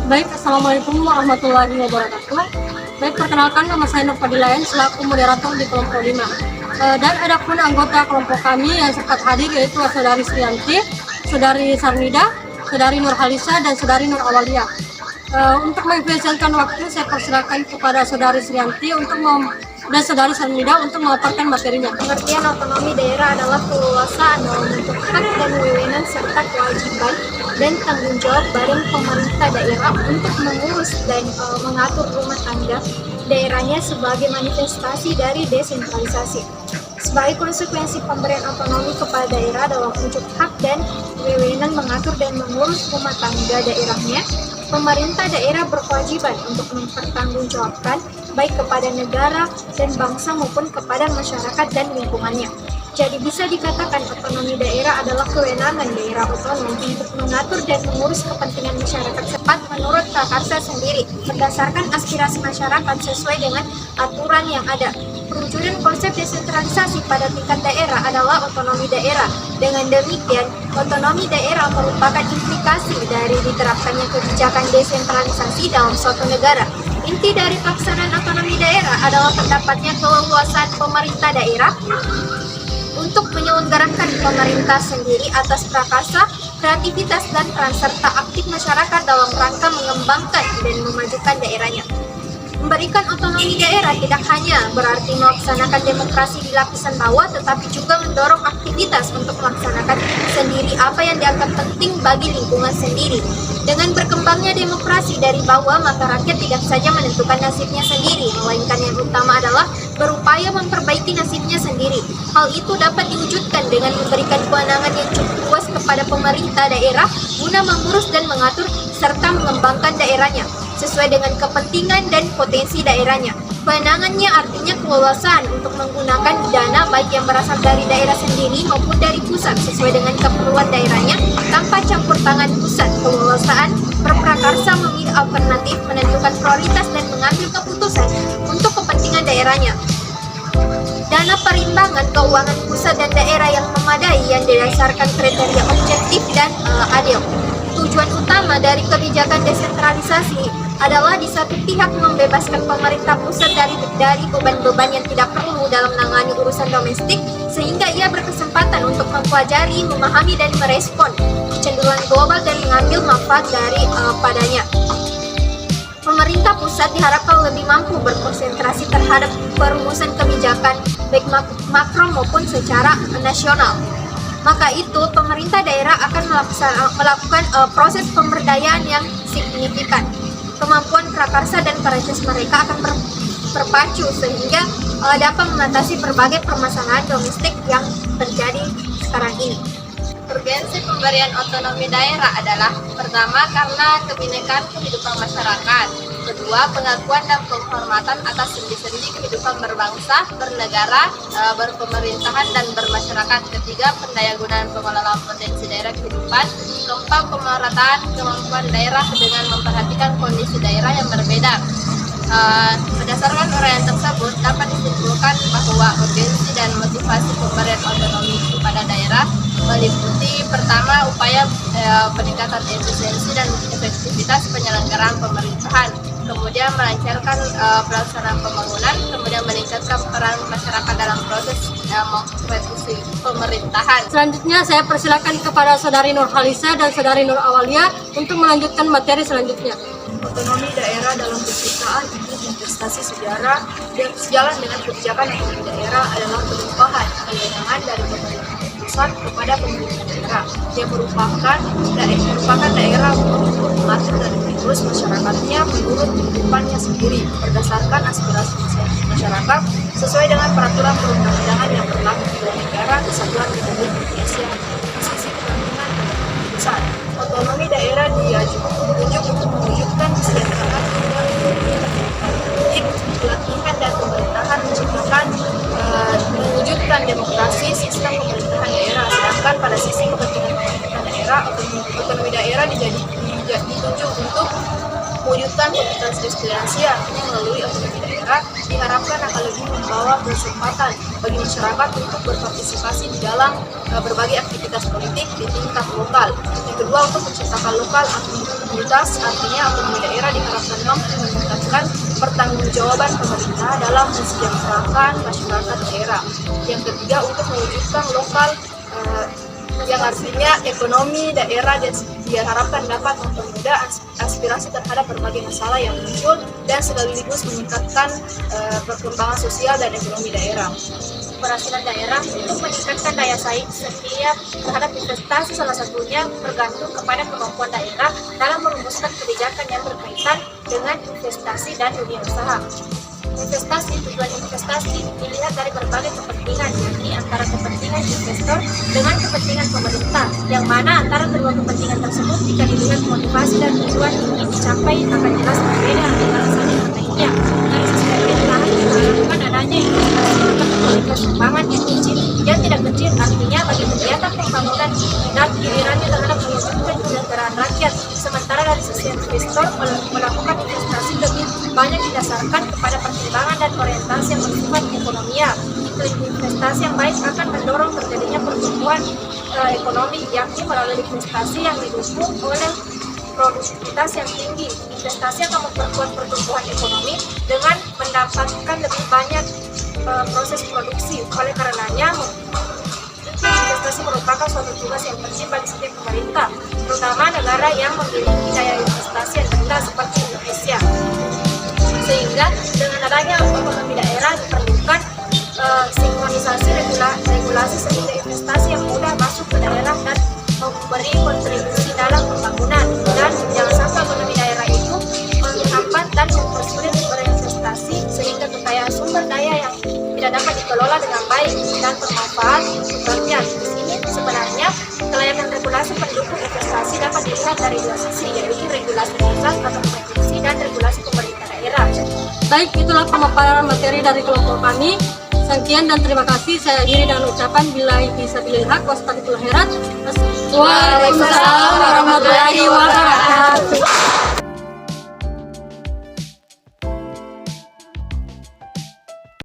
Baik, Assalamualaikum warahmatullahi wabarakatuh. Baik, perkenalkan nama saya Nur Fadilayan selaku moderator di kelompok 5. Dan ada pun anggota kelompok kami yang sempat hadir yaitu Saudari Sriyanti, Saudari Sarnida, Saudari Nur Halisa, dan Saudari Nur Awalia. Untuk mengefisienkan waktu, saya persilakan kepada Saudari Sriyanti dan Saudari Sarnida untuk memaparkan materinya. Pengertian otonomi daerah adalah keleluasaan dalam bentuk hak dan wewenang serta kewajiban dan tanggung jawab badan pemerintah daerah untuk mengurus dan mengatur rumah tangga daerahnya sebagai manifestasi dari desentralisasi. Sebagai konsekuensi pemberian otonomi kepada daerah dalam wujud hak dan wewenang mengatur dan mengurus rumah tangga daerahnya, pemerintah daerah berkewajiban untuk mempertanggungjawabkan baik kepada negara dan bangsa maupun kepada masyarakat dan lingkungannya. Jadi bisa dikatakan otonomi daerah adalah kewenangan daerah otonom untuk mengatur dan mengurus kepentingan masyarakat tepat menurut prakarsa sendiri, berdasarkan aspirasi masyarakat sesuai dengan aturan yang ada. Perwujudan konsep desentralisasi pada tingkat daerah adalah otonomi daerah. Dengan demikian, otonomi daerah merupakan implikasi dari diterapkannya kebijakan desentralisasi dalam suatu negara. Inti dari pelaksanaan otonomi daerah adalah terdapatnya keleluasaan pemerintah daerah untuk menyelenggarakan pemerintah sendiri atas prakarsa, kreativitas, dan peran serta aktif masyarakat dalam rangka mengembangkan dan memajukan daerahnya. Memberikan otonomi daerah tidak hanya berarti melaksanakan demokrasi di lapisan bawah, tetapi juga mendorong aktivitas untuk melaksanakan sendiri apa yang dianggap penting bagi lingkungan sendiri. Dengan berkembangnya demokrasi dari bawah, maka rakyat tidak saja menentukan nasibnya sendiri, melainkan yang utama adalah berupaya memperbaiki nasibnya sendiri. Hal itu dapat diwujudkan dengan memberikan kewenangan yang cukup luas kepada pemerintah daerah guna mengurus dan mengatur serta mengembangkan daerahnya sesuai dengan kepentingan dan potensi daerahnya. Kewenangannya artinya keleluasaan untuk menggunakan dana baik yang berasal dari daerah sendiri maupun dari pusat sesuai dengan keperluan daerahnya tanpa campur tangan pusat. Keleluasaan berprakarsa memilih alternatif, menentukan prioritas dan mengambil keputusan untuk kepentingan daerahnya. Dana perimbangan keuangan pusat dan daerah yang memadai yang didasarkan kriteria objektif dan adil. Tujuan utama dari kebijakan desentralisasi adalah di satu pihak membebaskan pemerintah pusat dari beban-beban yang tidak perlu dalam menangani urusan domestik, sehingga ia berkesempatan untuk mempelajari, memahami, dan merespon kecenderungan global dan mengambil manfaat dari padanya. Pemerintah pusat diharapkan lebih mampu berkonsentrasi terhadap perumusan kebijakan baik makro maupun secara nasional. Maka itu pemerintah daerah akan melakukan proses pemberdayaan yang signifikan. Kemampuan prakarsa dan perintis mereka akan berpacu sehingga dapat mengatasi berbagai permasalahan domestik yang terjadi sekarang ini. Urgensi pemberian otonomi daerah adalah pertama karena kebinekaan kehidupan masyarakat, kedua pengakuan dan penghormatan atas sendi-sendi kehidupan berbangsa, bernegara, berpemerintahan dan bermasyarakat, ketiga pendayagunaan pengelolaan potensi daerah kehidupan, keempat pemerataan kemampuan daerah dengan memperhatikan kondisi daerah yang berbeda. Berdasarkan uraian tersebut dapat disimpulkan bahwa urgensi dan motivasi pemberian otonomi kepada daerah meliputi pertama upaya peningkatan efisiensi dan efektivitas penyelenggaraan pemerintahan, kemudian melancarkan pelaksanaan pembangunan, kemudian meningkatkan peran masyarakat dalam proses mengeksekusi pemerintahan. Selanjutnya saya persilakan kepada Saudari Nur Halisa dan Saudari Nur Awalia untuk melanjutkan materi selanjutnya. Otonomi daerah dalam penciptaan investasi sejarah dan sejalan dengan kebijakan otonomi daerah adalah penumpahan kewenangan dari pemerintah pusat kepada pemerintah daerah yang merupakan daerah untuk mengatur dan mengurus masyarakatnya menurut kehidupannya sendiri berdasarkan aspirasi masyarakat sesuai dengan peraturan perundang-undangan yang berlaku di negara kesatuan Republik Indonesia di sisi kepentingan pusat. Otonomi daerah ditunjuk untuk mewujudkan kesejahteraan pelatihan dan pemerintahan, menciptakan mewujudkan demokrasi sistem pemerintahan daerah. Sedangkan pada sisi kepentingan pemerintahan daerah, otonomi daerah ditunjuk untuk mewujudkan pemerintahan presidensi, artinya melalui otonomi daerah diharapkan akan lebih membawa kesempatan bagi masyarakat untuk berpartisipasi di dalam berbagai aktivitas politik di tingkat lokal. Yang kedua, untuk menciptakan lokal Akuntabilitas artinya otonomi daerah diharapkan mampu meningkatkan pertanggungjawaban pemerintah dalam mensejahterakan masyarakat daerah. Yang ketiga, untuk mewujudkan lokal yang artinya ekonomi daerah dan diharapkan dapat mempermudah aspirasi terhadap berbagai masalah yang muncul dan sekaligus meningkatkan perkembangan sosial dan ekonomi daerah. Keberhasilan daerah untuk meningkatkan daya saing setiap terhadap investasi salah satunya bergantung kepada kemampuan daerah dalam merumuskan kebijakan yang berkaitan dengan investasi dan dunia usaha. Tujuan investasi dilihat dari berbagai kepentingan, yakni antara kepentingan investor dengan kepentingan pemerintah, yang mana antara kedua kepentingan tersebut jika dilihat motivasi dan tujuan ingin dicapai akan jelas berbeda antara satu dengan lainnya. Dari sisi pemerintahan diharapkan adanya investasi untuk kualitas keuangan yang tidak kecil, artinya bagi kegiatan pembangunan dan gilirannya terhadap mewujudkan kesejahteraan rakyat. Sementara dari sisi investor melakukan investasi lebih banyak didasarkan kepada pertimbangan dan orientasi yang bersifat ekonomial. Iklim investasi yang baik akan mendorong terjadinya pertumbuhan ekonomi, yakni melalui investasi yang didukung oleh produktivitas yang tinggi. Investasi akan memperkuat pertumbuhan ekonomi dengan mendapatkan lebih banyak proses produksi. Oleh karenanya, investasi merupakan suatu tugas yang penting bagi setiap pemerintah, terutama negara yang memiliki daya investasi yang rendah seperti Indonesia. Sehingga dengan adanya otonomi daerah diperlukan sinkronisasi regulasi sehingga investasi yang mudah masuk ke daerah dan memberi kontribusi dalam pembangunan. Dan jangan sampai otonomi daerah itu menghambat dan mempersulit berinvestasi sehingga kekayaan sumber daya yang tidak dapat dikelola dengan baik dan bermanfaat untuk rakyat. Di sini sebenarnya kelayakan regulasi pendukung investasi dapat dilihat dari dua sisi, yaitu regulasi pusat atau provinsi dan regulasi pemerintah daerah. Baik, itulah pemaparan materi dari kelompok kami. Sekian dan terima kasih. Saya akhiri dengan ucapan billahi fisabilillah wa astagfirullahaladzim. Waalaikumsalam warahmatullahi wabarakatuh.